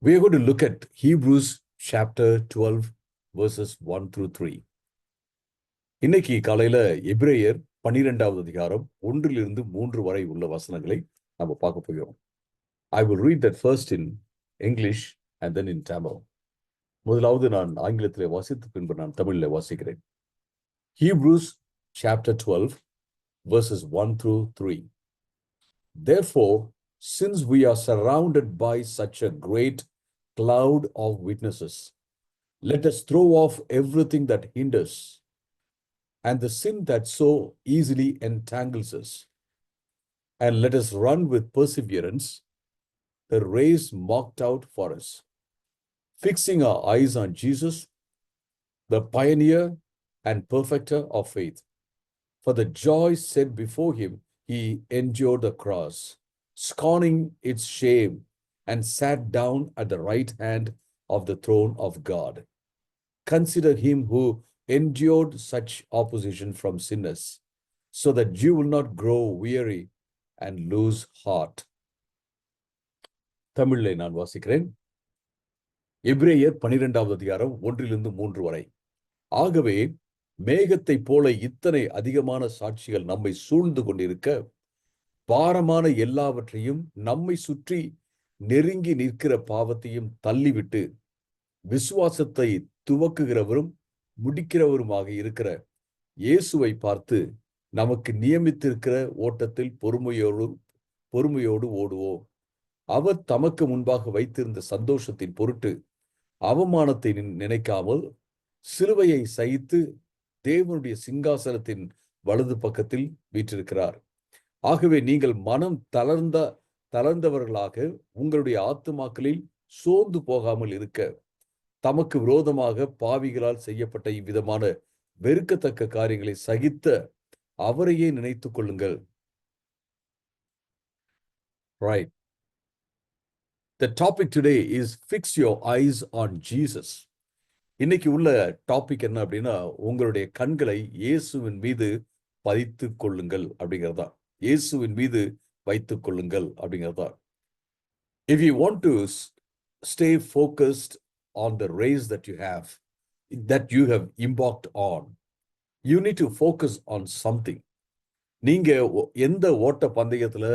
We are going to look at Hebrews chapter 12, verses 1 through 3. இன்னைக்கு காலையில எபிரேயர் 12வது அதிகாரம் 1 3 வரை உள்ள வசனங்களை நம்ம பார்க்க போகிறோம். I will read that first in English and then in Tamil. முதலாவது நான் ஆங்கிலத்திலே வாசித்து பின்பு நான் தமிழிலே வாசிக்கிறேன். Hebrews chapter 12, verses 1 through 3. Therefore, since we are surrounded by such a great cloud of witnesses, let us throw off everything that hinders and the sin that so easily entangles us, and let us run with perseverance the race marked out for us, fixing our eyes on Jesus, the pioneer and perfecter of faith. For the joy set before him, he endured the cross, scorning its shame, and sat down at the right hand of the throne of God. Consider him who endured such opposition from sinners, so that you will not grow weary and lose heart. தமிழிலே நான் வாசிக்கிறேன். எபிரேயர் 12வது அதிகாரம் 1 3 வரை. ஆகவே மேகத்தை போல இத்தனை அதிகமான சாட்சிகள் நம்மை சூழ்ந்து கொண்டிருக்க, பாரமான எல்லாவற்றையும் நம்மை சுற்றி நெருங்கி நிற்கிற பாவத்தையும் தள்ளிவிட்டு, விசுவாசத்தை துவக்குகிறவரும் முடிக்கிறவருமாக இருக்கிற இயேசுவை பார்த்து, நமக்கு நியமித்திருக்கிற ஓட்டத்தில் பொறுமையோடு ஓடுவோம். அவர் தமக்கு முன்பாக வைத்திருந்த சந்தோஷத்தின் பொருட்டு அவமானத்தை நினைக்காமல் சிலுவையை சகித்து தேவனுடைய சிங்காசனத்தின் வலது பக்கத்தில் வீற்றிருக்கிறார். ஆகவே நீங்கள் மனம் தளர்ந்தவர்களாக உங்களுடைய ஆத்துமாக்களில் சோர்ந்து போகாமல் இருக்க, தமக்கு விரோதமாக பாவிகளால் செய்யப்பட்ட இவ்விதமான வெறுக்கத்தக்க காரியங்களை சகித்த அவரையே நினைத்துக் கொள்ளுங்கள். Right. The topic today is fix your eyes on Jesus. இன்னைக்கு உள்ள டாபிக் என்ன அப்படின்னா, உங்களுடைய கண்களை இயேசுவின் மீது பதித்துக் கொள்ளுங்கள் அப்படிங்கிறதா. இயேசுவின் மீது வைத்துக் கொள்ளுங்கள் அப்படிங்கிறதா. If you want to stay focused on the race that you have embarked on, you need to focus on something. நீங்க எந்த ஓட்ட பந்தயத்துல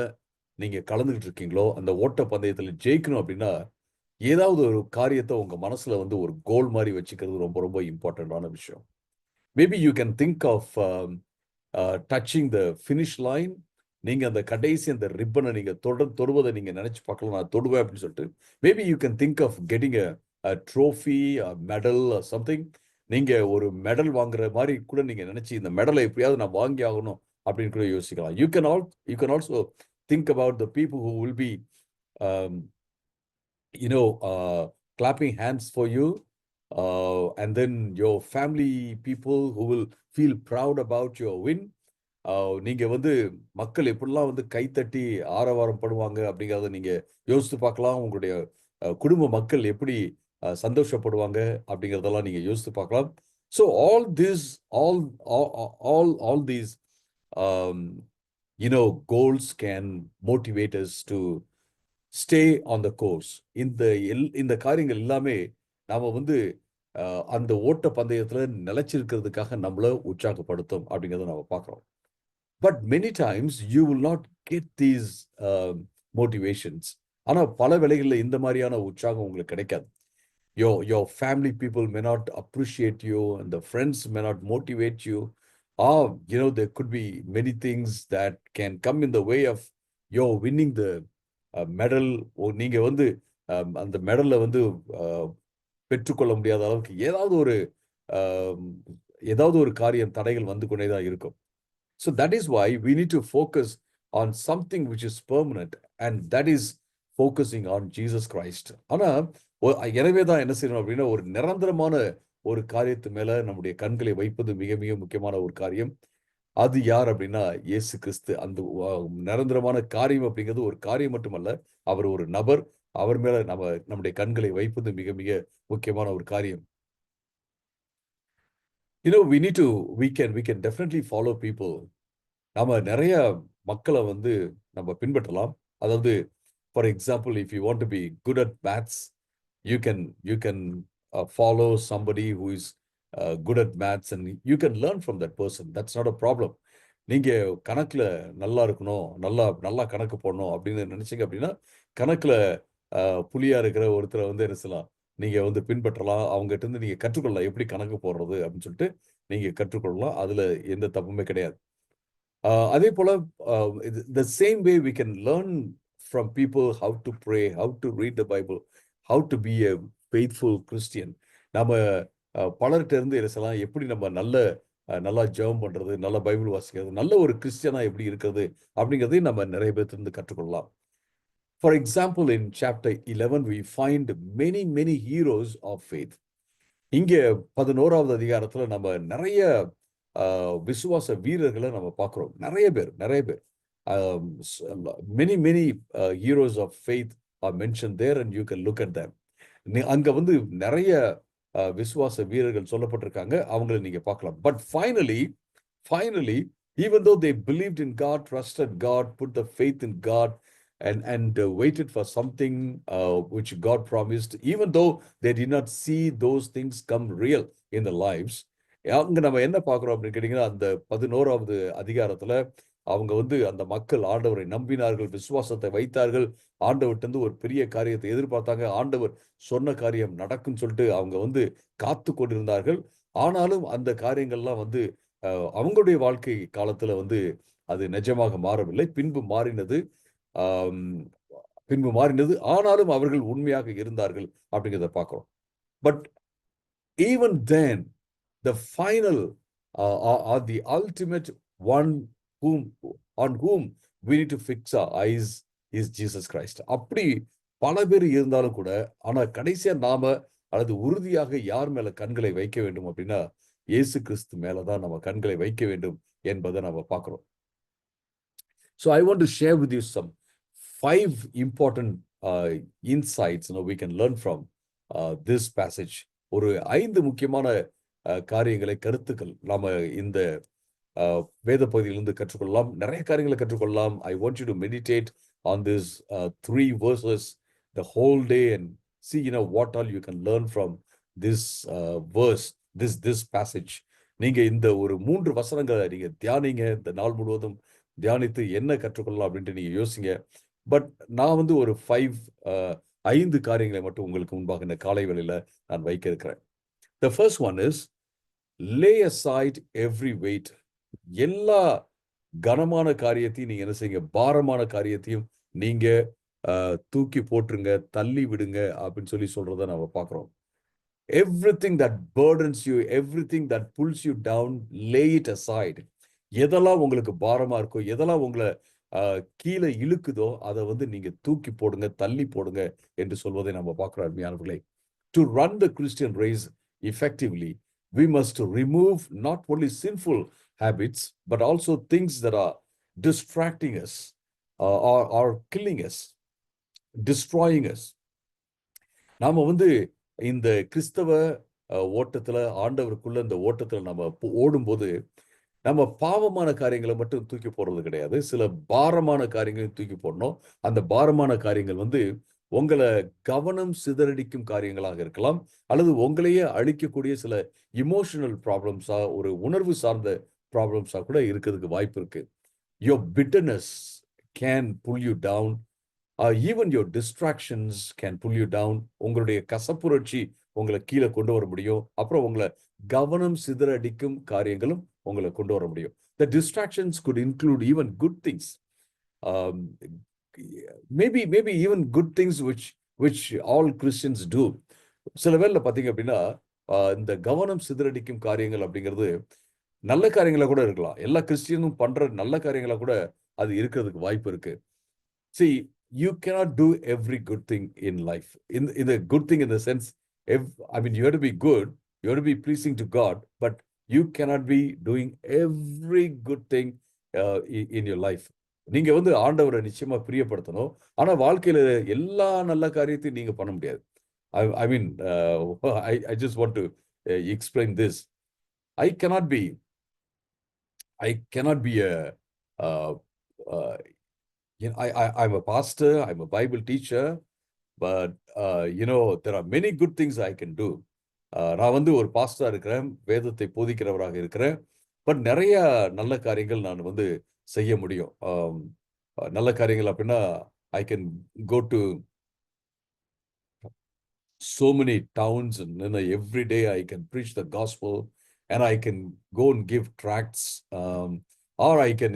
நீங்க கலந்துகிட்டு இருக்கீங்களோ, அந்த ஓட்ட பந்தயத்துல ஜெயிக்கணும் அப்படின்னா, ஏதாவது ஒரு காரியத்தை உங்க மனசுல ஒரு கோல் மாதிரி வச்சுக்கிறது ரொம்ப ரொம்ப இம்பார்ட்டன்டான விஷயம். Maybe you can think of touching the finish line. நீங்க அந்த கடைசி அந்த ரிப்பனை நீங்க தொடுவதை நீங்க நினைச்சு பார்க்கலாம், நான் தொடுவேன் அப்படின்னு சொல்லிட்டு. Maybe you can think of getting a trophy, medal, something. நீங்க ஒரு மெடல் வாங்குற மாதிரி கூட நீங்க நினைச்சு, இந்த மெடலை எப்படியாவது நான் வாங்கி ஆகணும் அப்படின்னு கூட யோசிக்கலாம். You can also think about the people who will be clapping hands for you, and then your family people who will feel proud about your win. நீங்க மக்கள் எப்படிலாம் கைத்தட்டி ஆரவாரம் படுவாங்க அப்படிங்கிறத நீங்க யோசித்து பார்க்கலாம். உங்களுடைய குடும்ப மக்கள் எப்படி சந்தோஷப்படுவாங்க அப்படிங்கிறதெல்லாம் நீங்க யோசித்து பார்க்கலாம். So all these goals can motivate us to stay on the course. இந்த காரியங்கள் எல்லாமே நாம அந்த ஓட்ட பந்தயத்துல நிலைச்சிருக்கிறதுக்காக நம்மள உற்சாகப்படுத்தும் அப்படிங்கிறத நாம பார்க்கிறோம். But many times you will not get these motivations. ஆனா பல வேளைகள்ல இந்த மாதிரியான உற்சாகம் உங்களுக்கு கிடைக்காது. Your family people may not appreciate you, and the friends may not motivate you. There could be many things that can come in the way of your winning the medal. நீங்க அந்த மெடல்ல பெற்றுக்கொள்ள முடியாத அளவுக்கு ஏதாவது ஒரு காரியம் தடைகள் கொண்டேதான் இருக்கும். So that is why we need to focus on something which is permanent, and that is focusing on Jesus Christ. ஆனா எனவேதான் என்ன செய்யணும் அப்படின்னா, ஒரு நிரந்தரமான ஒரு காரியத்து மேல நம்முடைய கண்களை வைப்பது மிக மிக முக்கியமான ஒரு காரியம். அது யார் அப்படின்னா இயேசு கிறிஸ்து. அந்த நிரந்தரமான காரியம் அப்படிங்கிறது ஒரு காரியம் மட்டுமல்ல, அவர் ஒரு நபர். அவர் மேல நம்முடைய கண்களை வைப்பது மிக மிக முக்கியமான ஒரு காரியம். we can definitely follow people. நாம நிறைய மக்களை நம்ம பின்பற்றலாம். அதாவது, for example, if you want to be good at maths, you can follow somebody who is good at maths and you can learn from that person. That's not a problem. நீங்க கணக்குல நல்லா இருக்கணும், நல்லா கணக்கு போடணும் அப்படின்னு நினைச்சீங்க அப்படின்னா கணக்குல புலியா இருக்கிற ஒருத்தரை வந்து என்ன செய்யலாம், நீங்க வந்து பின்பற்றலாம். அவங்ககிட்ட இருந்து நீங்க கற்றுக்கொள்ளலாம் எப்படி கணக்கு போடுறது அப்படின்னு சொல்லிட்டு நீங்க கற்றுக்கொள்ளலாம். அதுல எந்த தப்புமே கிடையாது. அதே போல the same way we can learn from people how to pray, how to read the Bible, how to be a faithful Christian. நம்ம பலர்கிட்ட இருந்து இருக்கலாம் எப்படி நம்ம நல்லா ஜெபம் பண்றது, நல்ல பைபிள் வாசிக்கிறது, நல்ல ஒரு கிறிஸ்டியனா எப்படி இருக்கிறது அப்படிங்கிறதையும் நம்ம நிறைய பேர்த்திலிருந்து கற்றுக்கொள்ளலாம். For example, in chapter 11 we find many heroes of faith. இங்க 11வது அதிகாரத்துல நம்ம நிறைய விசுவாச வீரர்களை நம்ம பார்க்கிறோம். நிறைய பேர் many heroes of faith are mentioned there and you can look at them. அங்க வந்து நிறைய விசுவாச வீரர்கள் சொல்லப்பட்டிருக்காங்க, அவங்களை நீங்க பார்க்கலாம். But finally even though they believed in God, trusted God, put the faith in God and waited for something which God promised, even though they did not see those things come real in their lives, அங்க நம்ம என்ன பார்க்கிறோம் அப்படின்னு கேட்டீங்கன்னா, அந்த 11வது அதிகாரத்துல அவங்க வந்து அந்த மக்கள் ஆண்டவரை நம்பினார்கள், விசுவாசத்தை வைத்தார்கள், ஆண்டவர்கிட்ட ஒரு பெரிய காரியத்தை எதிர்பார்த்தாங்க, ஆண்டவர் சொன்ன காரியம் நடக்கும்னு சொல்லிட்டு அவங்க வந்து காத்து கொண்டிருந்தார்கள். ஆனாலும் அந்த காரியங்கள்லாம் வந்து அவங்களுடைய வாழ்க்கை காலத்துல வந்து அது நிஜமாக மாறவில்லை. பின்பு மாறினது, ஆனாலும் அவர்கள் உண்மையாக இருந்தார்கள் அப்படிங்கிறத பார்க்கிறோம். But even then the final or the ultimate one on whom we need to fix our eyes is Jesus Christ. அப்படி பல பேர் இருந்தாலும் கூட, ஆனா கடைசியா நாம அல்லது உறுதியாக யார் மேல கண்களை வைக்க வேண்டும் அப்படின்னா இயேசு கிறிஸ்து மேலதான் நம்ம கண்களை வைக்க வேண்டும் என்பதை நம்ம பார்க்கிறோம். So I want to share with you some 5 important insights we can learn from this passage. ஒரு 5 முக்கியமான காரியங்களை, கருத்துக்கள் நாம இந்த வேத பகுதியிலிருந்து கற்றுக்கொள்ளலாம். நிறைய காரியங்களை கற்றுக்கொள்ளலாம். I want you to meditate on this 3 verses the whole day and see what all you can learn from this verse, this passage. நீங்க இந்த ஒரு 3 வசனங்களை நீங்க தியானிங்க, இந்த நாள் முழுவதும் தியானித்து என்ன கற்றுக்கொள்ளலாம் அப்படின்ட்டு நீங்க யோசிங்க. பட் நான் வந்து ஒரு 5 காரியங்களை மட்டும் உங்களுக்கு முன்பாக இந்த காலை வேளையில நான் வைக்க இருக்கிறேன். The first one is lay aside every weight. எல்லா கனமான காரியத்தையும் நீங்க என்ன செய்யுங்க, பாரமான காரியத்தையும் நீங்க தூக்கி போட்டுருங்க, தள்ளி விடுங்க அப்படின்னு சொல்லி சொல்றத நம்ம பார்க்கிறோம். Everything that burdens you, everything that pulls you down, lay it aside. எதெல்லாம் உங்களுக்கு பாரமா இருக்கோ, எதெல்லாம் உங்களை கீழே இழுக்குதோ அதை வந்து நீங்க தூக்கி போடுங்க, தள்ளி போடுங்க என்று சொல்வதை நம்ம பார்க்கிறோம். அருமையானவர்களே, to run the Christian race effectively, we must remove not only sinful habits but also things that are distracting us or killing us, destroying us. நாம வந்து இந்த கிறிஸ்தவ ஓட்டத்துல, ஆண்டவருக்குள்ள இந்த ஓட்டத்துல நம்ம ஓடும்போது நம்ம பாவமான காரியங்களை மட்டும் தூக்கி போடுறது கிடையாது, சில பாரமான காரியங்களையும் தூக்கி போடணும். அந்த பாரமான காரியங்கள் வந்து உங்களை கவனம் சிதறடிக்கும் காரியங்களாக இருக்கலாம், அல்லது உங்களையே அழிக்கக்கூடிய சில இமோஷனல் ப்ராப்ளம்ஸா, ஒரு உணர்வு சார்ந்த ப்ராப்ளம்ஸா கூட இருக்கிறதுக்கு வாய்ப்பு இருக்கு. Your bitterness can pull you down. Even your distractions can pull you down. உங்களுடைய கசப்புணர்ச்சி உங்களை கீழே கொண்டு வர முடியும். அப்புறம் உங்களை கவனம் சிதறடிக்கும் காரியங்களும் உங்களை கொண்டு வர முடியும். The distractions could include even good things. Maybe even good things which all Christians do. சில வேளையில பாத்தீங்க அப்படின்னா இந்த கவனம் சிதறடிக்கும் காரியங்கள் அப்படிங்கிறது நல்ல காரியங்களா கூட இருக்கலாம். எல்லா கிறிஸ்டியனும் பண்ற நல்ல காரியங்களா கூட அது இருக்கிறதுக்கு வாய்ப்பு இருக்கு. See, you cannot do every good thing in life. In the good thing in the sense, you have to be good, you have to be pleasing to God, but you cannot be doing every good thing in your life. நீங்க வந்து ஆண்டவரை நிச்சயமா பிரியப்படுத்தணும், ஆனா வாழ்க்கையில எல்லா நல்ல காரியத்தையும் நீங்க பண்ண முடியாது. I just want to explain this. I cannot be I'm a pastor, I'm a Bible teacher, but there are many good things I can do. நான் வந்து ஒரு பாஸ்டரா இருக்கிறேன், வேதத்தை போதிக்கிறவராக இருக்கிறேன். பட் நிறைய நல்ல காரியங்கள் நான் வந்து செய்ய முடியும். நல்ல காரியங்கள் அப்படின்னா I can go to so many towns, and every day I can preach the gospel, and I can go and give tracts, or I can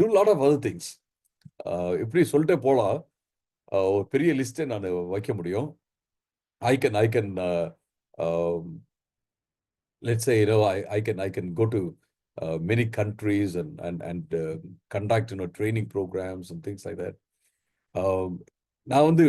do a lot of other things. இப்படி சொல்லிட்டே போலாம். ஒரு பெரிய லிஸ்ட்டை நான் வைக்க முடியும். I can let's say I can go to many countries and conduct training programs and things like that. நான் வந்து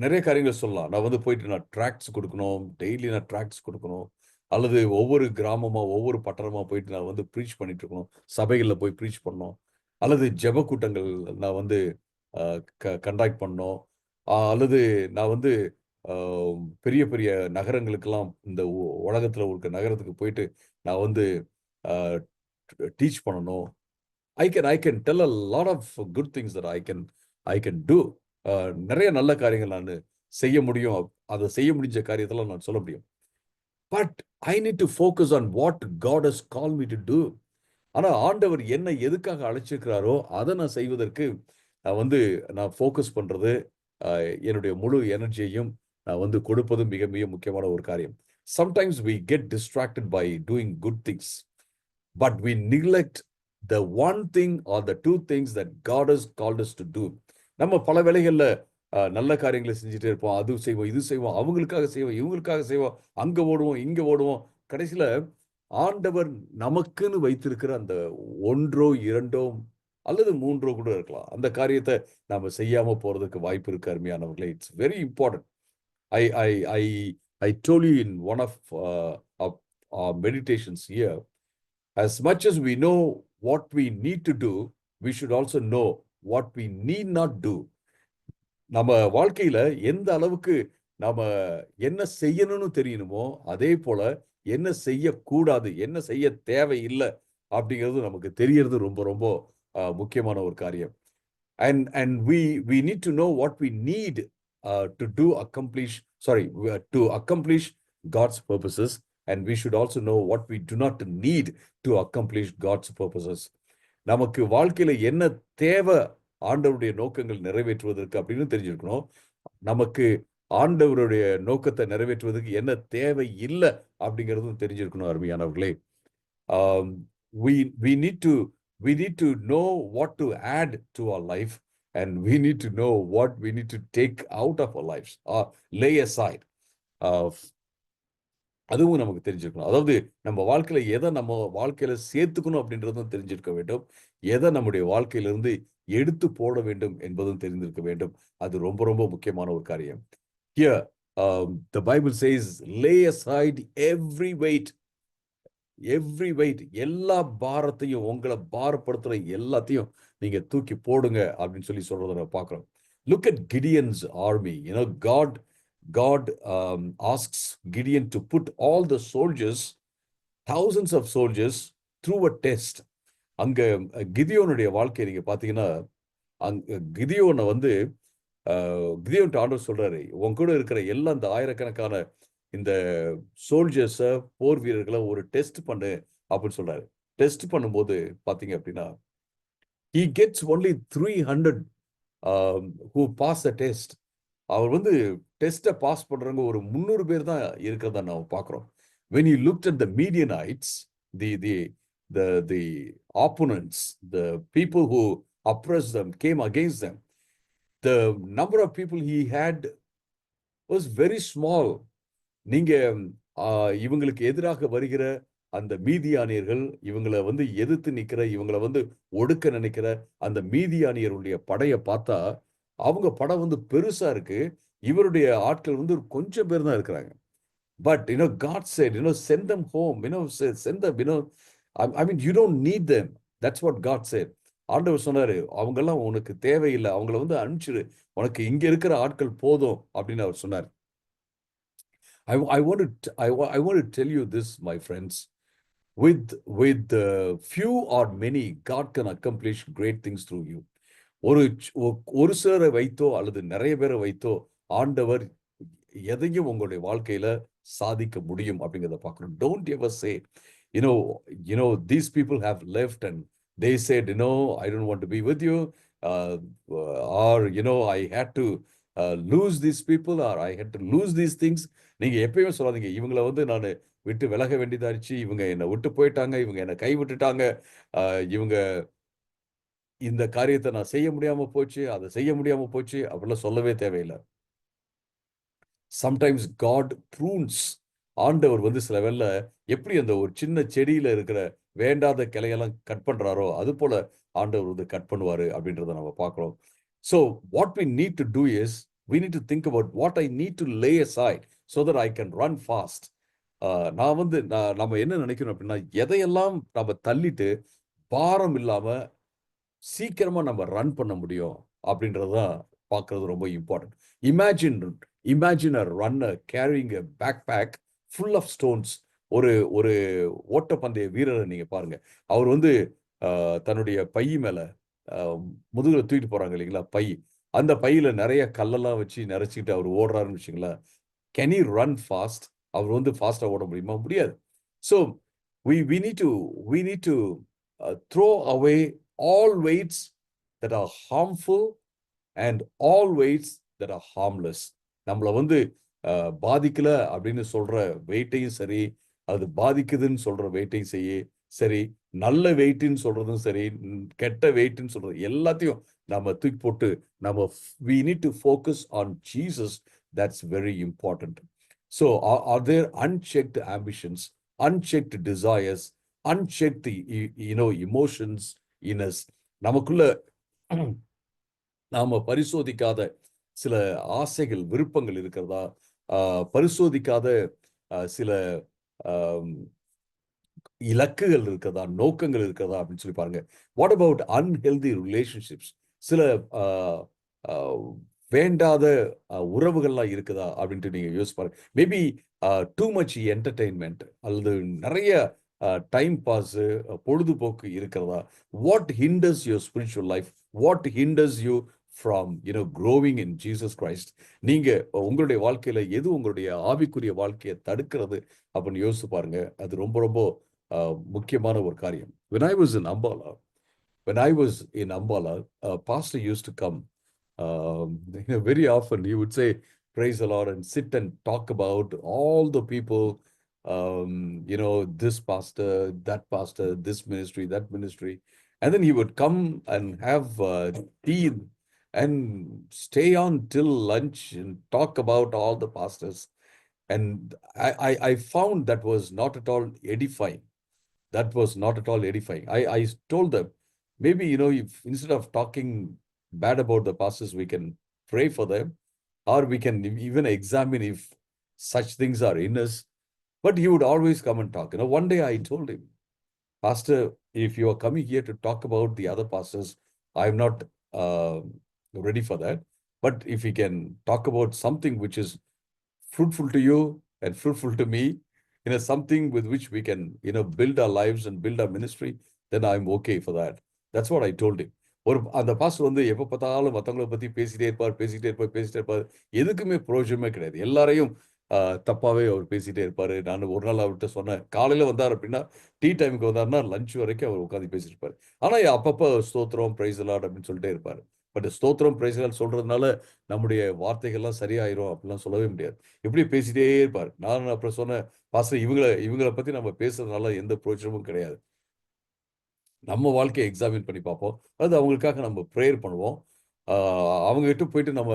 நிறைய காரியங்கள் சொல்லலாம். நான் வந்து போயிட்டு நான் ட்ராக்ட்ஸ் கொடுக்கணும், டெய்லி நான் ட்ராக்ட்ஸ் கொடுக்கணும், அல்லது ஒவ்வொரு கிராமமா ஒவ்வொரு பட்டணமா போயிட்டு நான் வந்து ப்ரீச் பண்ணிட்டு இருக்கணும், சபைகளில் போய் ப்ரீச் பண்ணணும், அல்லது ஜெப கூட்டங்கள் நான் வந்து கண்டக்ட் பண்ணணும், அல்லது நான் வந்து பெரிய பெரிய நகரங்களுக்கெல்லாம் இந்த உலகத்தில் இருக்க நகரத்துக்கு போயிட்டு நான் வந்து டீச் பண்ணணும். I can tell a lot of good things that I can do. நிறைய நல்ல காரியங்கள் நான் செய்ய முடியும். அதை செய்ய முடிஞ்ச காரியத்தெல்லாம் நான் சொல்ல முடியும். But I need to focus on what God has called me to do. ஆனா ஆண்டவர் என்னை எதுக்காக அழைச்சிருக்கிறாரோ அதை நான் செய்வதற்கு நான் ஃபோக்கஸ் பண்றது, என்னுடைய முழு எனர்ஜியையும் நான் வந்து கொடுப்பது மிக மிக முக்கியமான ஒரு காரியம். Sometimes we get distracted by doing good things, but we neglect the one thing or the two things that God has called us to do. நம்ம பல வேளைகள்ல நல்ல காரியங்களை செஞ்சுட்டே இருப்போம். அது செய்வோம், இது செய்வோம், அவங்களுக்காக செய்வோம், இவங்களுக்காக செய்வோம், அங்க ஓடுவோம், இங்க ஓடுவோம். கடைசியில ஆண்டவர் நமக்குன்னு வைத்திருக்கிற அந்த ஒன்றோ இரண்டோ அல்லது மூன்றோ கூட இருக்கலாம், அந்த காரியத்தை நாம செய்யாம போறதுக்கு வாய்ப்பு இருக்கு. அருமையானவர்களே, it's very important. I told you in one of our meditations here, as much as we know what we need to do, we should also know what we need not do. நம்ம வாழ்க்கையில எந்த அளவுக்கு நாம என்ன செய்யணும்னு தெரியணுமோ, அதே போல என்ன செய்யக்கூடாது, என்ன செய்ய தேவையில்லை அப்படிங்கிறது நமக்கு தெரியறது ரொம்ப ரொம்ப முக்கியமான ஒரு காரியம். And we need to know what we need to accomplish God's purposes, and we should also know what we do not need to accomplish God's purposes. நமக்கு வாழ்க்கையில என்ன தேவை ஆண்டவருடைய நோக்கங்கள் நிறைவேற்றுவதற்கு அப்படின்னு தெரிஞ்சிருக்கணும். நமக்கு ஆண்டவருடைய நோக்கத்தை நிறைவேற்றுவதற்கு என்ன தேவை இல்லை அப்படிங்கிறதும் தெரிஞ்சிருக்கணும். அருமையானவர்களே, we need to know what to add to our life, and we need to know what we need to take out of our lives or lay aside. அதுவும் நமக்கு தெரிஞ்சிருக்கணும். அதாவது நம்ம வாழ்க்கையில எதை நம்ம வாழ்க்கையில சேர்த்துக்கணும் அப்படின்றதும் தெரிஞ்சிருக்க வேண்டும், எதை நம்முடைய வாழ்க்கையிலிருந்து எடுத்து போட வேண்டும் என்பதும் தெரிந்திருக்க வேண்டும். அது ரொம்ப ரொம்ப முக்கியமான ஒரு காரியம். Here the Bible says, lay aside every weight, எல்லா பாரத்தையும், உங்களை பாரப்படுத்துற எல்லாத்தையும் நீங்க தூக்கி போடுங்க அப்படின்னு சொல்லி சொல்றதை நம்ம பார்க்கிறோம். Look at Gideon's army. God asks Gideon to put all the soldiers, thousands of soldiers, through a test. அங்க கிதியோனுடைய வாழ்க்கையை நீங்க பாத்தீங்கன்னா, கிதியோனை வந்து கிதியோன் ஆண்டவர் சொல்றாரு, உன் கூட இருக்கிற எல்லா இந்த ஆயிரக்கணக்கான இந்த சோல்ஜர்ஸ, போர் வீரர்களை ஒரு டெஸ்ட் பண்ணு அப்படின்னு சொல்றாரு. டெஸ்ட் பண்ணும்போது பாத்தீங்க அப்படின்னா, he gets only 300 who pass the test. அவர் வந்து டெஸ்ட்டை பாஸ் பண்றவங்க ஒரு 300 பேர் தான் இருக்கிறதா நம்ம பார்க்கிறோம். When he looked at the Midianites, the opponents, the people who oppressed them, came against them, the number of people he had was very small. நீங்க இவங்களுக்கு எதிராக வருகிற அந்த மீதியானியர்கள், இவங்களை வந்து எதிர்த்து நிக்கிற, இவங்களை வந்து ஒடுக்க நினைக்கிற அந்த மீதியானியருடைய படையை பார்த்தா அவங்க படம் வந்து பெருசா இருக்கு, இவருடைய ஆட்கள் வந்து கொஞ்சம் பேர் தான் இருக்கிறாங்க. But God said, send them home, send them, I mean, you don't need them. That's what God said. ஆண்டவர் சொன்னாரு, அவங்கெல்லாம் உனக்கு தேவையில்லை, அவங்கள வந்து அனுப்பிச்சிரு, உனக்கு இங்க இருக்கிற ஆட்கள் போதும் அப்படின்னு அவர் சொன்னார். I want to tell you this, my friends. With few or many, God can accomplish great things through you. ஒரு ஒரு சிலரை வைத்தோ அல்லது நிறைய பேரை வைத்தோ ஆண்டவர் எதையும் உங்களுடைய வாழ்க்கையில சாதிக்க முடியும் அப்படிங்கிறத பார்க்கணும். Don't ever say these people have left and they said, I don't want to be with you, or I had to lose these people, or I had to lose these things. நீங்க எப்பயுமே சொல்லாதீங்க, இவங்களை நான் விட்டு விலக வேண்டியதாச்சு, இவங்க என்னை விட்டு போயிட்டாங்க, இவங்க என்னை கை விட்டுட்டாங்க, இவங்க இந்த காரியத்தை நான் செய்ய முடியாம போச்சு, அதை செய்ய முடியாம போச்சு அப்படிலாம் சொல்லவே தேவையில்லை. Sometimes God prunes. ஆண்டவர் சில வேளை எப்படி அந்த ஒரு சின்ன செடியில இருக்கிற வேண்டாத கிளையெல்லாம் கட் பண்றாரோ அது போல ஆண்டவர் கட் பண்ணுவாரு அப்படின்றத நம்ம பார்க்கிறோம். So what we need to do is we need to think about what I need to lay aside so that I can run fast. நம்ம என்ன நினைக்கணும் அப்படின்னா, எதையெல்லாம் நம்ம தள்ளிட்டு பாரம் இல்லாம சீக்கிரமா நம்ம ரன் பண்ண முடியும் அப்படின்றதுதான் பார்க்கறது ரொம்ப important. Imagine a runner carrying a bag full of stones. ஒரு ஒரு ஓட்டப்பந்தய வீரரை நீங்க பாருங்க. அவர் தன்னுடைய பை மேல முதுகுல தூக்கிட்டு போறாங்க இல்லைங்களா, பை. அந்த பையில நிறைய கல்லெல்லாம் வச்சு நிறைச்சிட்டு அவர் ஓடுறாருன்னு வச்சுங்களேன். Can he run fast? அவர் ஃபாஸ்டா ஓட முடியுமா? முடியாது. So we need to throw away all weights that are harmful and all weights that are harmless. நம்மள பாதிக்கல அப்படின்னு சொல்ற வெயிட்டையும் சரி, அது பாதிக்குதுன்னு சொல்ற வெயிட்டையும் சரி, நல்ல வெயிட்னு சொல்றதும் சரி, கெட்ட வெயிட்னு சொல்றது எல்லாத்தையும் நம்ம தூக்கி போட்டு we need to focus on Jesus. That's very important. So are there unchecked ambitions, unchecked desires, unchecked emotions in us? நமக்குள்ள நாம பரிசோதிக்காத சில ஆசைகள், விருப்பங்கள் இருக்கிறதா? பரிசோதிக்காத சில இலக்குகள் இருக்கிறதா, நோக்கங்கள் இருக்கிறதா அப்படின்னு சொல்லி பாருங்க. What about unhealthy relationships? சில வேண்டாத உறவுகள்லாம் இருக்குதா அப்படின்ட்டு நீங்க யோசிச்சு பாருங்க. மேபி டூ மச் என்டர்டெயின்மெண்ட் அல்லது நிறைய டைம் பாஸ், பொழுதுபோக்கு இருக்கிறதா? What hinders your spiritual life? What hinders you from growing in Jesus Christ? நீங்க உங்களுடைய வாழ்க்கையில எது உங்களுடைய ஆவிக்குரிய வாழ்க்கையை தடுக்கிறது அப்படின்னு யோசிச்சு பாருங்க. அது ரொம்ப ரொம்ப முக்கியமான ஒரு காரியம். When I was in Ambala, pastor used to come. Very often he would say, praise the Lord, and sit and talk about all the people, this pastor, this ministry, that ministry. And then he would come and have tea and stay on till lunch and talk about all the pastors. And I found that was not at all edifying. I told them, maybe, if instead of talking bad about the pastors, we can pray for them, or we can even examine if such things are in us. But he would always come and talk. One day I told him, Pastor, if you are coming here to talk about the other pastors, I'm not ready for that. But if we can talk about something which is fruitful to you and fruitful to me, something with which we can, build our lives and build our ministry, then I'm okay for that. That's what I told him. அந்த pastor எப்ப பார்த்தாலும் மற்றவங்களை பத்தி பேசிட்டே இருப்பார். எதுக்குமே பிரயோஜனமே கிடையாது. எல்லாரையும் தப்பாவே அவர் பேசிட்டே இருப்பாரு. நான் ஒரு நாள் அவர்கிட்ட சொன்னேன், காலையில வந்தார் அப்படின்னா, டீ டைமுக்கு வந்தாருன்னா லஞ்ச் வரைக்கும் அவர் உட்காந்து பேசிட்டு இருப்பாரு. ஆனா அப்பப்போ ஸ்தோத்திரம், பிரைஸ் தி லார்ட் அப்படின்னு சொல்லிட்டே இருப்பாரு. பட் ஸ்தோத்திரம், பிரைஸ் தி லார்ட் சொல்றதுனால நம்முடைய வார்த்தைகள்லாம் சரியாயிரும் அப்படிலாம் சொல்லவே முடியாது. இப்படி பேசிட்டே இருப்பாரு. நான் அப்புறம் சொன்னேன், பாஸ்டர், இவங்களை பத்தி நம்ம பேசுறதுனால எந்த பிரயோஜனமும் கிடையாது. நம்ம வாழ்க்கையை எக்ஸாமின் பண்ணி பார்ப்போம். அது அவங்களுக்காக நம்ம ப்ரேயர் பண்ணுவோம். அவங்க கிட்ட போயிட்டு நம்ம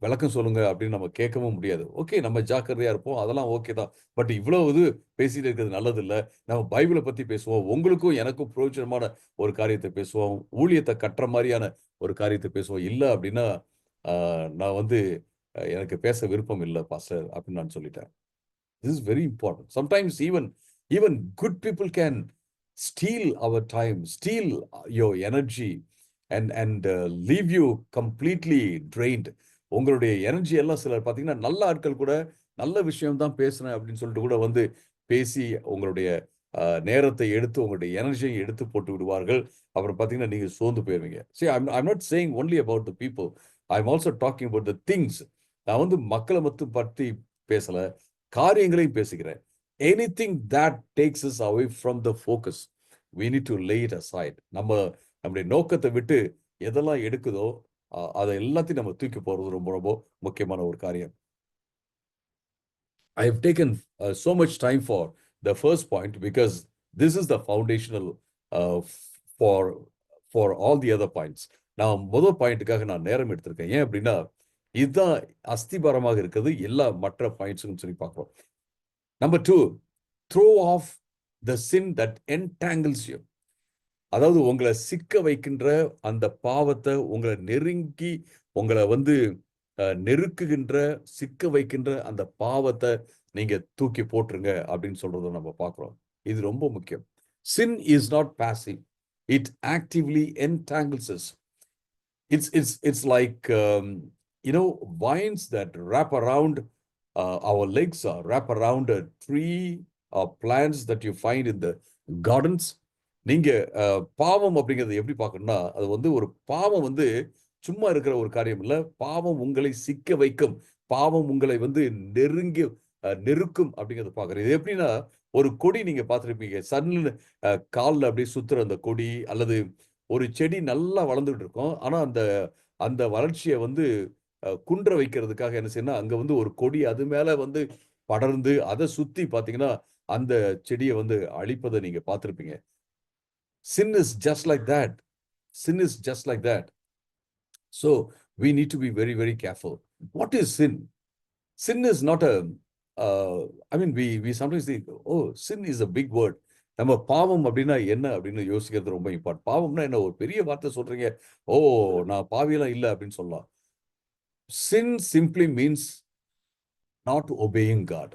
விளக்கம் சொல்லுங்க அப்படின்னு நம்ம கேட்கவும் முடியாது. ஓகே, நம்ம ஜாக்கிரதையா இருப்போம், அதெல்லாம் ஓகே தான். பட் இவ்வளவு இது பேசிட்டு இருக்கிறது நல்லது இல்லை. நம்ம பைபிளை பத்தி பேசுவோம், உங்களுக்கும் எனக்கும் பிரயோஜனமான ஒரு காரியத்தை பேசுவோம், ஊழியத்தை கட்டுற மாதிரியான ஒரு காரியத்தை பேசுவோம். இல்லை அப்படின்னா நான் எனக்கு பேச விருப்பம் இல்லை பாஸ்டர் அப்படின்னு நான் சொல்லிட்டேன். This is very important. Sometimes even good people can steal our time, steal your energy, and leave you completely drained. உங்களுடைய எனர்ஜி எல்லாம் சிலர் பார்த்தீங்கன்னா, நல்ல ஆட்கள் கூட நல்ல விஷயம் தான் பேசுறேன் அப்படின்னு சொல்லிட்டு கூட பேசி உங்களுடைய நேரத்தை எடுத்து உங்களுடைய எனர்ஜியை எடுத்து போட்டு விடுவார்கள். அப்புறம் பார்த்தீங்கன்னா நீங்க சோர்ந்து போயிருவீங்க. See, I'm not saying only about the people. I'm also talking about the things. நான் வந்து மக்களை மட்டும் பற்றி பேசல, காரியங்களையும் பேசுகிறேன். Anything that takes us away from the focus, we need to lay it aside. நம்முடைய நோக்கத்தை விட்டு எதெல்லாம் எடுக்குதோ அதை எல்லாத்தையும் நம்ம தூக்கி போறது ரொம்ப ரொம்ப முக்கியமான ஒரு காரியம். I have taken so much time for the first point because this is the foundational for all the other points. நான் முதல் பாயிண்ட்டுக்காக நான் நேரம் எடுத்திருக்கேன். ஏன் அப்படின்னா இதுதான் அஸ்திபாரமாக இருக்கிறது எல்லா மற்ற பாயிண்ட்ஸும் சொல்லி பார்க்கிறோம். Number 2, throw off the sin that entangles you. அதாவது உங்களை சிக்க வைக்கின்ற அந்த பாவத்தை, உங்களை நெருங்கி உங்களை வந்து நெருக்குகின்ற சிக்க வைக்கின்ற அந்த பாவத்தை நீங்க தூக்கி போட்டுருங்க அப்படின்னு சொல்றதை நம்ம பார்க்கிறோம். இது ரொம்ப முக்கியம். Sin is not passive. It actively entangles us. It's like vines that wrap around our legs or wrap around a tree or plants that you find in the gardens. நீங்க பாவம் அப்படிங்கிறது எப்படி பார்க்கணும்னா, அது வந்து ஒரு பாவம் வந்து சும்மா இருக்கிற ஒரு காரியம் இல்ல. பாவம் உங்களை சிக்க வைக்கும், பாவம் உங்களை வந்து நெருக்கும் அப்படிங்கிறத பார்க்குறேன். இது எப்படின்னா, ஒரு கொடி நீங்க பார்த்துருப்பீங்க, சன்னு காலில் அப்படியே சுத்துற அந்த கொடி, அல்லது ஒரு செடி நல்லா வளர்ந்துட்டு இருக்கும். ஆனா அந்த வளர்ச்சியை வந்து குன்ற வைக்கிறதுக்காக என்ன செய்யணும், அங்க வந்து ஒரு கொடி அது மேல வந்து படர்ந்து அதை சுத்தி பார்த்தீங்கன்னா அந்த செடியை வந்து அழிப்பதை நீங்க பார்த்துருப்பீங்க. Sin is just like that. Sin is just like that. So we need to be very, very careful. What is sin? Sin is not we sometimes think, oh, sin is a big word. நம்ம பாவம் அப்படின்னா என்ன அப்படின்னு யோசிக்கிறது ரொம்ப important. பாவம்னா என்ன, ஒரு பெரிய வார்த்தை சொல்றீங்க, ஓ நான் பாவியெல்லாம் இல்லை அப்படின்னு சொல்லலாம். Sin simply means not obeying God.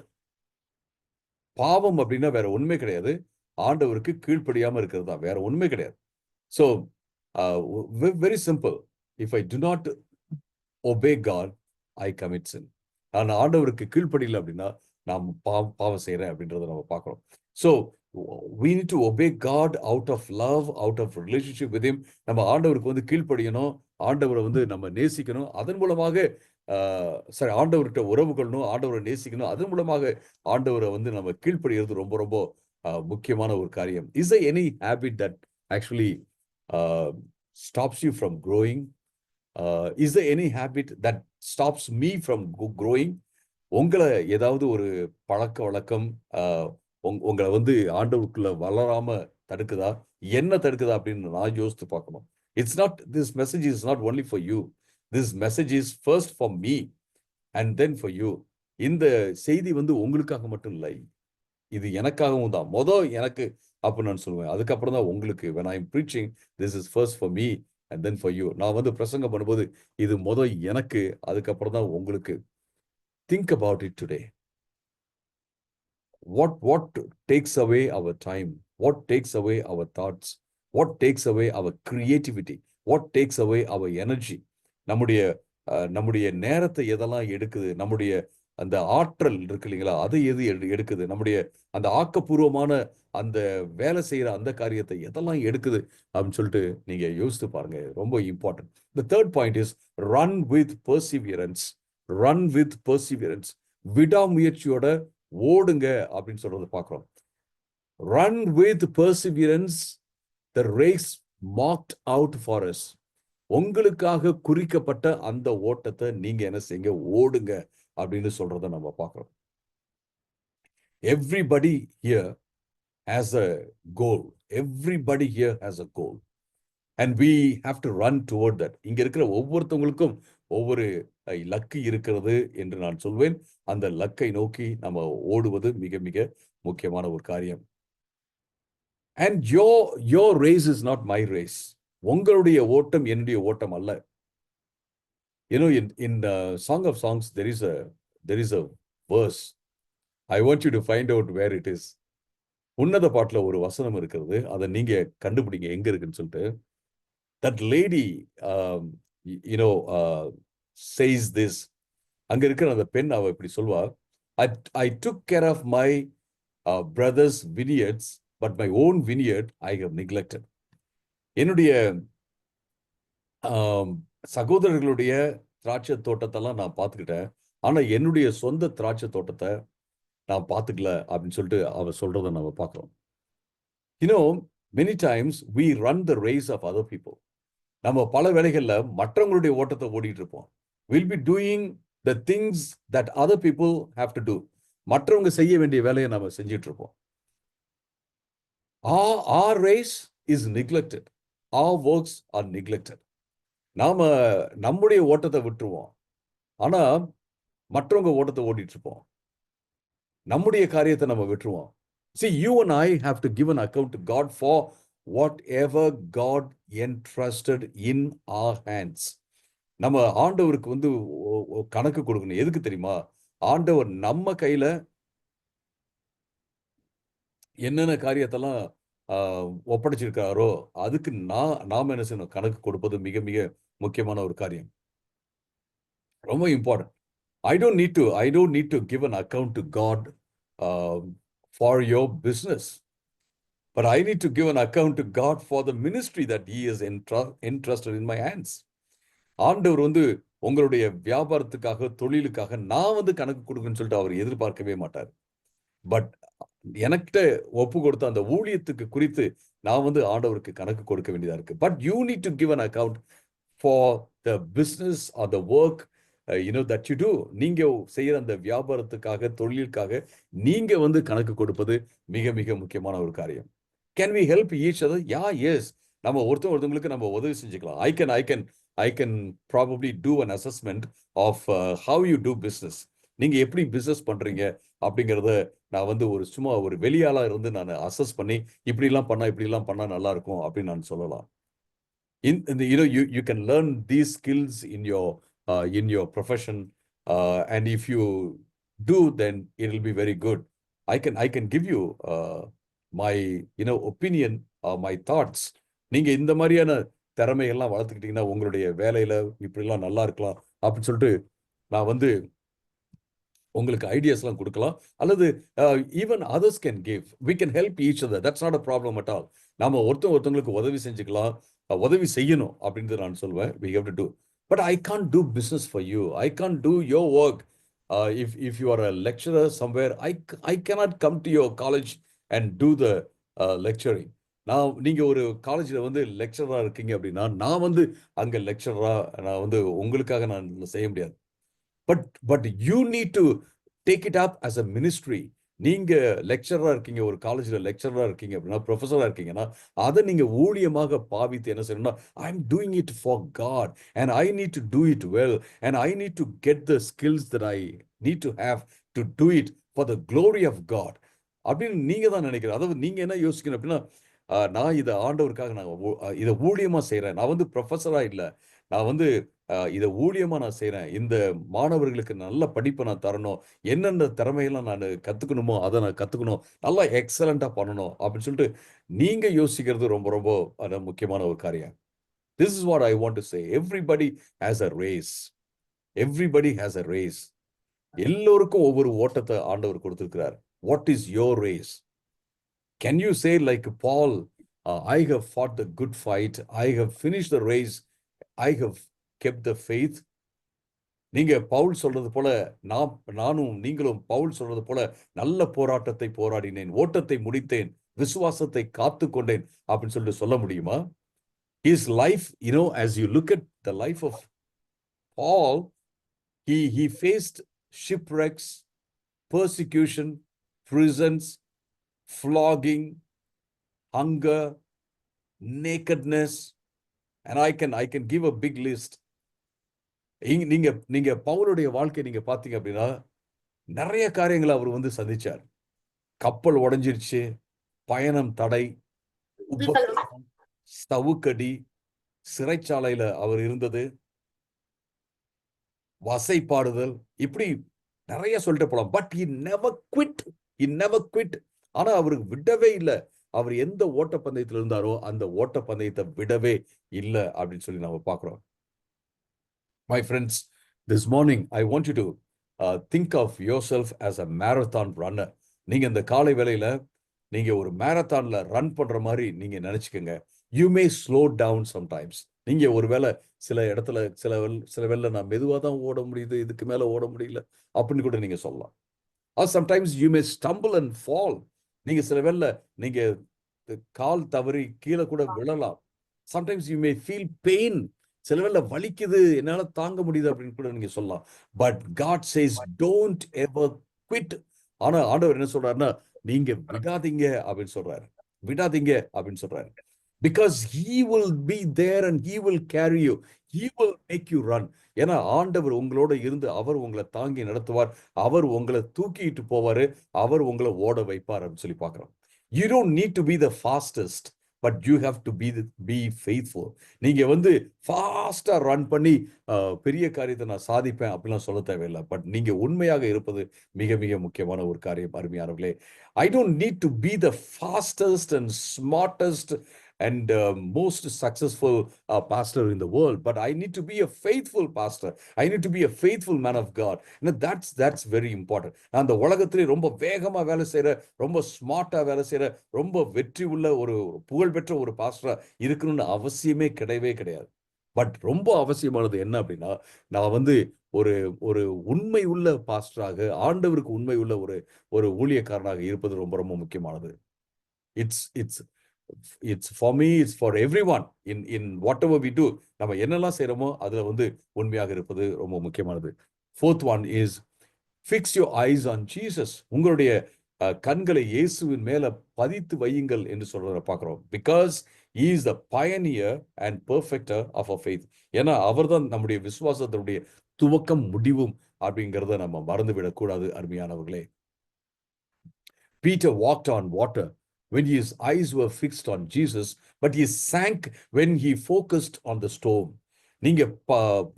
பாவம் அப்படின்னா வேற ஒண்ணுமே கிடையாது, ஆண்டவருக்கு கீழ்ப்படியாம இருக்கிறது தான், வேற ஒண்ணுமே கிடையாது. So very simple. If I do not obey God, I commit sin. நான் ஆண்டவருக்கு கீழ்ப்படியல அப்படின்னா நாம் பாவம் செய்யறேன் அப்படின்றத நம்ம பார்க்கிறோம். So we need to obey God out of love, out of relationship with him. நம்ம ஆண்டவருக்கு வந்து கீழ்ப்படியணும், ஆண்டவரை வந்து நம்ம நேசிக்கணும், அதன் மூலமாக ஆண்டவர்கிட்ட உறவு கொள்ளணும், ஆண்டவரை நேசிக்கணும், அதன் மூலமாக ஆண்டவரை வந்து நம்ம கீழ்ப்படிகிறது ரொம்ப ரொம்ப முக்கியமான ஒரு காரியம். Is there any habit that actually stops you from growing? Is there any habit that stops me from growing? உங்களை ஏதாவது ஒரு பழக்க வழக்கம் உங்களை வந்து ஆண்டவருக்குள்ள வளராம தடுக்குதா? என்ன தடுக்குதா அப்படின்னு நான் யோசித்து பார்க்கணும். It's not, this message is not only for you. This message is first for me and then for you. இந்த செய்தி வந்து உங்களுக்காக மட்டும் இல்லை, இது எனக்காகவும் தான். எனக்கு அப்ப நான் சொல்லுவேன், அதுக்கப்புறம் தான் உங்களுக்கு. when I'm preaching, this is first for me and then for you. நான் வந்து பிரசங்கம் பண்ணும்போது இது எனக்கு, அதுக்கப்புறம் தான் உங்களுக்கு. Think about it today. What takes away our time? What takes away our thoughts? What takes away our creativity? What takes away our energy? நம்முடைய நேரத்தை எதெல்லாம் எடுக்குது, நம்முடைய அந்த ஆற்றல் இருக்கு இல்லைங்களா, அதை எது எடுக்குது, நம்முடைய அந்த ஆக்கப்பூர்வமான அந்த வேலை செய்யற அந்த காரியத்தை எதெல்லாம் எடுக்குது அப்படின்னு சொல்லிட்டு நீங்க யோசித்து பாருங்க. ரொம்ப important. The third point is run with perseverance. Run with perseverance. விடாமுயற்சியோட ஓடுங்க அப்படின்னு சொல்றது பார்க்கிறோம். Run with perseverance the race marked out for us. உங்களுக்காக குறிக்கப்பட்ட அந்த ஓட்டத்தை நீங்க என்ன செய்யுங்க, ஓடுங்க அப்படின்னு சொல்றத நம்ம பார்க்கிறோம். Everybody here has a goal. Everybody here has a goal. And we have to run toward that. இங்க இருக்கிற ஒவ்வொருத்தவங்களுக்கும் ஒவ்வொரு லக்கு இருக்கிறது என்று நான் சொல்வேன். அந்த லக்கை நோக்கி நம்ம ஓடுவது மிக மிக முக்கியமான ஒரு காரியம். And your race is not my race. உங்களுடைய ஓட்டம் என்னுடைய ஓட்டம் அல்ல. In the Song of Songs there is a verse. I want you to find out where it is. உன்னத பாட்டுல ஒரு வசனம் இருக்கிறது, அதை நீங்க கண்டுபிடிங்க எங்க இருக்குன்னு சொல்லிட்டு. That lady says this. அங்க இருக்கிற அந்த பெண் அவ இப்படி சொல்வா, I took care of my brother's vineyards, but my own vineyard I have neglected. என்னுடைய சகோதரர்களுடைய திராட்சை தோட்டத்தெல்லாம் நான் பார்த்துக்கிட்டேன், ஆனா என்னுடைய சொந்த திராட்சை தோட்டத்தை நான் பார்த்துக்கல அப்படின்னு சொல்லிட்டு அவர் சொல்றதை நம்ம பார்க்கிறோம். Many times we run the race of other people. நம்ம பல வேளைகள்ல மற்றவங்களுடைய ஓட்டத்தை ஓடிட்டு இருப்போம். We'll be doing the things that other people have to do. மற்றவங்க செய்ய வேண்டிய வேலையை நம்ம செஞ்சிட்டு இருப்போம். Our race is neglected. Our works are neglected. நாம நம்முடைய ஓட்டத்தை விட்டுருவோம், ஆனா மற்றவங்க ஓட்டத்தை ஓடிட்டு இருப்போம். நம்முடைய காரியத்தை நம்ம விட்டுருவோம். See, you and I have to give an account to God for whatever God entrusted in our hands. நம்ம ஆண்டவருக்கு கணக்கு கொடுக்கணும். எதுக்கு தெரியுமா? ஆண்டவர் நம்ம கையில என்னென்ன காரியத்தெல்லாம் ஒப்படைச்சிருக்காரோ அதுக்கு நாம என்ன செய்யணும்? கணக்கு கொடுப்பது மிக மிக முக்கியமான ஒரு காரியம். ரொம்ப important. I don't need to give an account to God for your business, but I need to give an account to God for the ministry that He has entrusted in my hands. ஆண்டவர் உங்களுடைய வியாபாரத்துக்காக, தொழிலுக்காக நான் கணக்கு கொடுக்குன்னு சொல்லிட்டு அவர் எதிர்பார்க்கவே மாட்டார். But எனக்கிட்ட ஒப்பு கொடுத்த அந்த ஊழியத்துக்கு குறித்து நான் ஆண்டவருக்கு கணக்கு கொடுக்க வேண்டியதா இருக்கு. But you need to give an account for the business or the work that you do. நீங்க செய்யற அந்த வியாபாரத்துக்காக, தொழிலுக்காக நீங்க கணக்கு கொடுப்பது மிக மிக முக்கியமான ஒரு காரியம். Can we help each other? Yes. நம்ம ஒருத்தவங்களுக்கு நம்ம உதவி செஞ்சுக்கலாம். I can probably do an assessment of how you do business. நீங்க எப்படி பிசினஸ் பண்றீங்க அப்படிங்கறத நான் சும்மா ஒரு வெளியாளா இருந்து நான் அசஸ் பண்ணி இப்படிலாம் பண்ணா நல்லா இருக்கும் அப்படின்னு நான் சொல்லலாம். You can learn these skills in your profession, and if you do, then it will be very good. I can give you my opinion, my thoughts. நீங்க இந்த மாதிரியான திறமைகள்லாம் வளர்த்துக்கிட்டீங்கன்னா உங்களுடைய வேலையில இப்படிலாம் நல்லா இருக்கலாம் அப்படின்னு சொல்லிட்டு நான் உங்களுக்கு ஐடியாஸ்லாம் கொடுக்கலாம். அல்லது even others can give. We can help each other. That's not a problem at all. நாம ஒருத்தவங்களுக்கு உதவி செஞ்சுக்கலாம், உதவி செய்யணும் அப்படின்னு நான் சொல்வேன். We have to do. But I can't do business for you. I can't do your work. If you are a lecturer somewhere, I cannot come to your college and do the lecturing. நீங்க ஒரு காலேஜ்ல லெக்சரரா இருக்கீங்க அப்படின்னா நான் அங்க லெக்சரரா நான் உங்களுக்காக நான் செய்ய முடியாது. But you need to take it up as a ministry. நீங்க லெக்சரரா இருக்கீங்க, ஒரு காலேஜ்ல லெக்சரரா இருக்கீங்க அப்படின்னா, ப்ரொஃபஸரா இருக்கீங்கன்னா அதை நீங்க ஊழியமாக பாவித்து என்ன செய்யணும்னா, I am doing it for God and I need to do it well and I need to get the skills that I need to have to do it for the glory of God அப்படின்னு நீங்க தான் நினைக்கிறேன். அதாவது நீங்க என்ன யோசிக்கணும் அப்படின்னா, நான் இதை ஆண்டவருக்காக நான் இதை ஊழியமா செய்யறேன். நான் ப்ரொஃபஸரா இல்லை, நான் இதை ஊழியமா நான் செய்யறேன். இந்த மாணவர்களுக்கு நல்ல படிப்பை நான் தரணும், என்னென்ன திறமையெல்லாம் நான் கத்துக்கணுமோ அதை நான் கத்துக்கணும், நல்லா எக்ஸலண்டா பண்ணணும் அப்படின்னு சொல்லிட்டு நீங்க யோசிக்கிறது ரொம்ப ரொம்ப முக்கியமான ஒரு காரியம். This is what I want to say. Everybody has a race. Everybody has a race. எல்லோருக்கும் ஒவ்வொரு ஓட்டத்தை ஆண்டவர் கொடுத்திருக்கிறார். What is your race? Can you say like Paul, I have fought the good fight, I have finished the race, I have kept the faith? நீங்க பவுல் சொல்றது போல நானும் நீங்களும் பவுல் சொல்றது போல நல்ல போராட்டத்தை போராடினேன், ஓட்டத்தை முடித்தேன், விசுவாசத்தை காத்து கொண்டேன் அப்படின்னு சொல்லிட்டு சொல்ல முடியுமா? His life, as you look at the life of Paul, he faced shipwrecks, persecution, prisons, flogging, hunger, nakedness, and I can give a big list. நீங்க பவுலுடைய வாழ்க்கை நீங்க பாத்தீங்க அப்படின்னா நிறைய காரியங்களை அவர் சந்திச்சார். கப்பல் உடைஞ்சிருச்சு, பயணம் தடை, சவுக்கடி, சிறைச்சாலையில அவர் இருந்தது, வசைப்பாடுதல், இப்படி நிறைய சொல்லிட்டு போலாம். But he never quit. ஆனா அவருக்கு விடவே இல்லை. அவர் எந்த ஓட்டப்பந்தயத்தில் இருந்தாரோ அந்த ஓட்டப்பந்தயத்தை விடவே இல்லை அப்படின்னு சொல்லி நாம பார்க்கிறோம். My friends, this morning I want you to think of yourself as a marathon runner. நீங்க இந்த காலை வேளையில நீங்க ஒரு மேரத்தான்ல ரன் பண்ற மாதிரி நீங்க நினைச்சுக்கோங்க. You may slow down sometimes. நீங்க ஒருவேளை சில இடத்துல சில வேளை நான் மெதுவா தான் ஓட முடியுது, இதுக்கு மேல ஓட முடியல அப்படின்னு கூட நீங்க சொல்லலாம். Or sometimes you may stumble and fall. நீங்க சில வேளை நீங்க கால் தவறி கீழே கூட விழலாம். Sometimes you may feel pain. சில வேளை வலிக்குது, என்னால தாங்க முடியுது அப்படின்னு கூட நீங்க சொல்லலாம். But God says don't ever quit. ஆனா ஆண்டவர் என்ன சொல்றாருன்னா, நீங்க விடாதீங்க அப்படின்னு சொல்றாரு. விடாதீங்க அப்படின்னு சொல்றாரு. Because he will be there and he will carry you. He will make you run. ஏன்னா ஆண்டவர் உங்களோட இருந்து அவர் உங்களை தாங்கி நடத்துவார். அவர் உங்களை தூக்கிட்டு போவாரு. அவர் உங்களை ஓட வைப்பார் அப்படின்னு சொல்லி பார்க்கிறோம். You don't need to be the fastest, but you have to be faithful. நீங்க வந்து ஃபாஸ்டா ரன் பண்ணி பெரிய காரியத்தை நான் சாதிப்பேன் அப்படிலாம் சொல்ல தேவையில்லை. பட் நீங்க உண்மையாக இருப்பது மிக மிக முக்கியமான ஒரு காரியம். அருமையானவர்களே, I don't need to be the fastest and smartest and most successful pastor in the world, but I need to be a faithful pastor. I need to be a faithful man of God. And that's very important. அந்த உலகத்திலே ரொம்ப வேகமா வேலை செய்யற, ரொம்ப ஸ்மார்ட்டா வேலை செய்யற, ரொம்ப வெற்றி உள்ள ஒரு புகழ்பெற்ற ஒரு பாஸ்டரா இருக்கணும்னு அவசியமே கிடையவே கிடையாது. பட் ரொம்ப அவசியமானது என்ன அப்படின்னா, நான் வந்து ஒரு ஒரு உண்மை உள்ள பாஸ்டராக, ஆண்டவருக்கு உண்மை உள்ள ஒரு ஊழியக்காரனாக இருப்பது ரொம்ப ரொம்ப முக்கியமானது. It's for me, it's for everyone in whatever we do. நம்ம என்னெல்லாம் செய்யறோமோ அதுல வந்து உண்மையாக இருப்பது ரொம்ப முக்கியமானது. Fourth one is fix your eyes on Jesus. உங்களுடைய கண்களை இயேசுவின் மேல பதித்து வையுங்கள் என்று சொல்றத பார்க்கிறோம். Because he is the pioneer and perfecter of our faith. ஏன்னா அவர்தான் நம்முடைய விசுவாசத்தினுடைய துவக்கம் முடிவும் அப்படிங்கிறத நம்ம மறந்துவிடக் கூடாது. அருமையானவர்களே, Peter walked on water when his eyes were fixed on Jesus, but he sank when he focused on the storm. நீங்க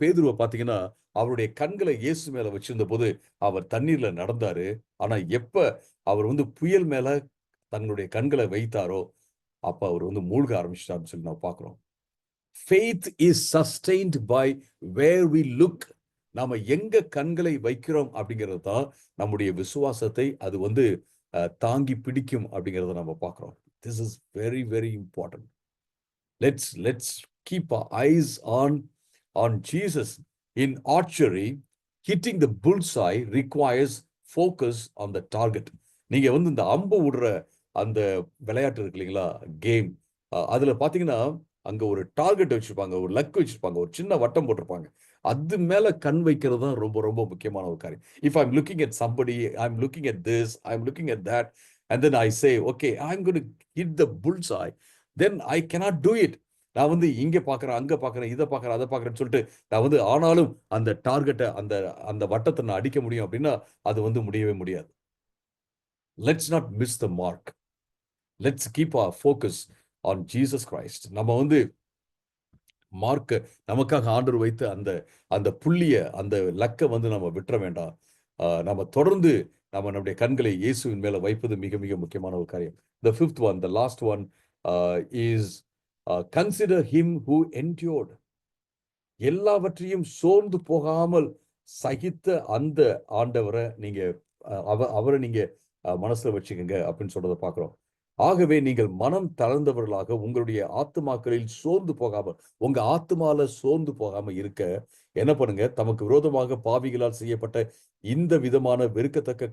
பேதுருவை பார்த்தீங்கன்னா, அவருடைய கண்களை இயேசு மேல வச்சிருந்த போது அவர் தண்ணீர்ல நடந்தாரு. ஆனா எப்ப அவர் வந்து புயல் மேல தன்னுடைய கண்களை வைத்தாரோ அப்ப அவர் வந்து மூழ்க ஆரம்பிச்சிட்டாருன்னு சொல்லி நான் பார்க்கிறோம். Faith is sustained by where we look. நாம எங்க கண்களை வைக்கிறோம் அப்படிங்கிறது தான் நம்முடைய விசுவாசத்தை அது வந்து தாங்கி பிடிக்கும் அப்படிங்கிறத நம்ம பார்க்கிறோம். This is very very important. Let's keep our eyes on Jesus. In archery, hitting the bullseye requires focus on the target. நீங்க வந்து இந்த அம்பு விடுற அந்த விளையாட்டு இருக்கு இல்லைங்களா, கேம், அதுல பாத்தீங்கன்னா அங்க ஒரு டார்கெட் வச்சிருப்பாங்க, ஒரு லக் வச்சிருப்பாங்க, ஒரு சின்ன வட்டம் போட்டிருப்பாங்க. அது மேல கண் வைக்கிறது தான் ரொம்ப ரொம்ப முக்கியமான ஒரு காரியம். If I'm looking at somebody, I'm looking at this, I'm looking at that, and then I say okay I'm going to hit the bullseye, then I cannot do it. நான் வந்து இங்க பாக்குறேன், அங்க பாக்குறேன், இதை பாக்குறேன், அதை பாக்குறேன்னு சொல்லிட்டு நான் வந்து ஆனாலும் அந்த டார்கெட்டை அந்த அந்த வட்டத்தை நான் அடிக்க முடியும் அப்படின்னா அது வந்து முடியவே முடியாது. Let's not miss the mark. Let's keep our focus on Jesus Christ. நம்ம வந்து மார்க்க நமக்காக ஆண்டவர் வைத்து அந்த அந்த புள்ளிய அந்த லக்க வந்து நம்ம விட்டுற வேண்டாம். நம்ம தொடர்ந்து நம்முடைய கண்களை இயேசுவின் மேல வைப்பது மிக மிக முக்கியமான ஒரு காரியம். The fifth one, the last one is consider him who endured. எல்லாவற்றையும் சோர்ந்து போகாமல் சகித்த அந்த ஆண்டவரை நீங்க அவரை நீங்க மனசுல வச்சுக்கோங்க அப்படின்னு சொல்றதை பார்க்கிறோம். ஆகவே நீங்கள் மனம் தளர்ந்தவர்களாக உங்களுடைய ஆத்துமாக்களில் சோர்ந்து போகாமல், உங்க ஆத்துமால சோர்ந்து போகாம இருக்க என்ன பண்ணுங்க, தமக்கு விரோதமாக பாவிகளால் செய்யப்பட்ட இந்த விதமான வெறுக்கத்தக்க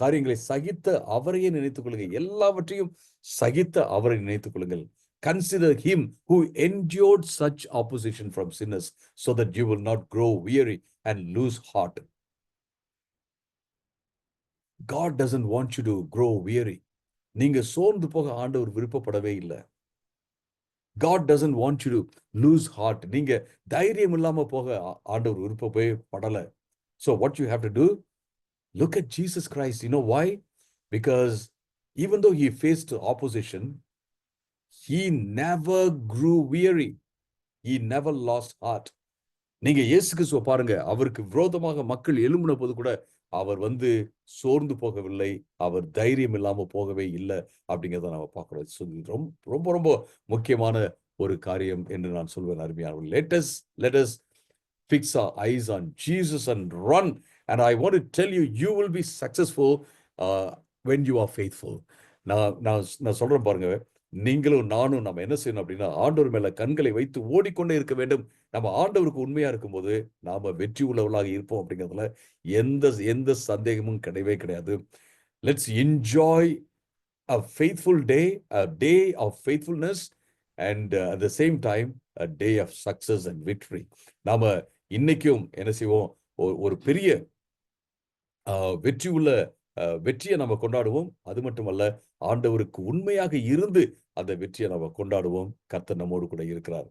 காரியங்களை சகித்த அவரையே நினைத்துக் கொள்ளுங்கள். எல்லாவற்றையும் சகித்த அவரை நினைத்துக் கொள்ளுங்கள். Consider him who endured such opposition from sinners, so that you will not grow weary and lose heart. God doesn't want you to grow weary. நீங்க சோர்ந்து போக ஆண்டவர் விருப்பப்படவே இல்லை. God doesn't want you to lose heart. நீங்க தைரியம் இல்லாம போக ஆண்டவர் விருப்பப்படவே படல. So what you have to do, look at Jesus Christ. You know why? Because even though he faced opposition, he never grew weary. He never lost heart. நீங்க இயேசு கிறிஸ்துவை பாருங்க, அவருக்கு விரோதமாக மக்கள் எழும்பின போது கூட அவர் வந்து சோர்ந்து போகவில்லை, அவர் தைரியம் இல்லாம போகவே இல்லை அப்படிங்கிறத நம்ம பார்க்கிறோம். ரொம்ப ரொம்ப முக்கியமான ஒரு காரியம் என்று நான் சொல்வேன். அருமையானவர்களே, let us fix our eyes on Jesus and run. And I want to tell you, you will be successful when you are faithful. நான் நான் நான் சொல்றேன் பாருங்க, நீங்களும் நானும் நம்ம என்ன செய்யணும் அப்படின்னா, ஆண்டவர் மேல கண்களை வைத்து ஓடிக்கொண்டே இருக்க வேண்டும். நம்ம ஆண்டவருக்கு உண்மையா இருக்கும்போது நாம வெற்றி உள்ளவர்களாக இருப்போம் அப்படிங்கிறதுல எந்த எந்த சந்தேகமும் கிடையவே கிடையாது. Let's enjoy a faithful day, a day of faithfulness, and at the same time a day of success and victory. நாம இன்னைக்கும் என்ன செய்வோம், ஒரு பெரிய வெற்றி உள்ள வெற்றியை நம்ம கொண்டாடுவோம். அது மட்டுமல்ல, ஆண்டவருக்கு உண்மையாக இருந்து அந்த வெற்றியை நம்ம கொண்டாடுவோம். கர்த்தர் நம்மோடு கூட இருக்கிறார்.